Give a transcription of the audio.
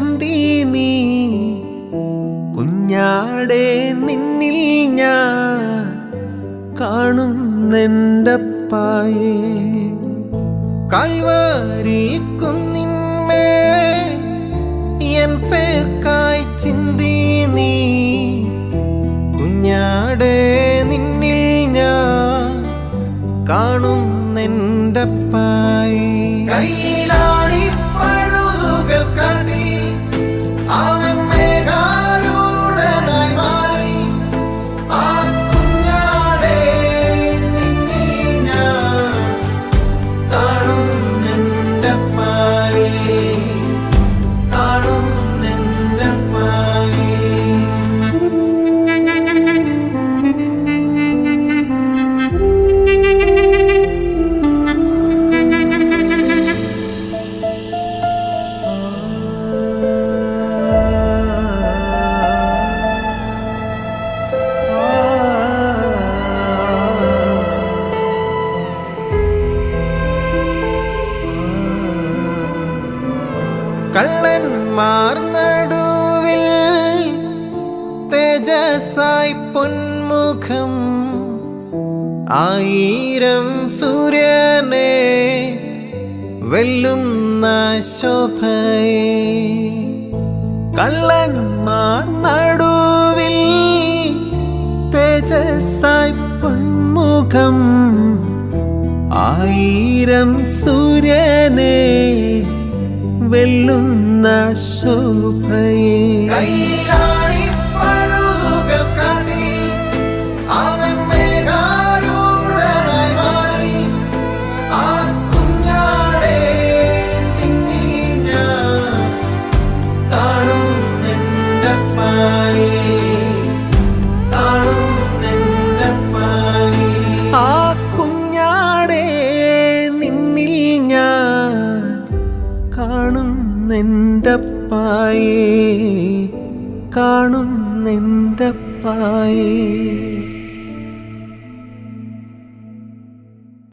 ചിന്തി നീ കുഞ്ഞാടെ നിന്നിൽ ഞാൻ കാണുന്നെൻ്റപ്പായേ. കാൽവരി കുന്നിന്മേ എൻ പേർക്കായി ചിന്തി നീ കുഞ്ഞാടെ നിന്നിൽ ഞാൻ കാണുന്നെൻ്റപ്പായേ. കയ്യിലാടി പഴുതുകൾ കടി അവൻ മേഘാരൂഢനായി മാറി. ആ കുഞ്ഞാടെ നിന്നിൽ ഞാൻ കാണുന്നെൻ്റപ്പായേ, കാണുന്നെൻ്റപ്പായേ. കള്ളന്മാർ നടുവിൽ തേജസ്സായി പൊന്മുഖം, ആയിരം സൂര്യനെ വെല്ലുന്ന ശോഭയെ. കള്ളന്മാർ നടുവിൽ തേജസ്സായി പൊന്മുഖം, ആയിരം സൂര്യനെ വെല്ലുന്ന ശോഭയെ. കയ്യിലാടി പഴുതുകൾ കടി അവൻ മേഘാരൂഢനായി മാറി. ആ കുഞ്ഞാടെ നിന്നിൽ ഞാൻ കാണുന്നെൻ്റപ്പായേ, കാണുന്നെൻ്റപ്പായേ. ആ കുഞ്ഞാടെ നിന്നിൽ ഞാൻ കാണുന്നെൻ്റപ്പായേ, കാണുന്നെൻ്റപ്പായേ.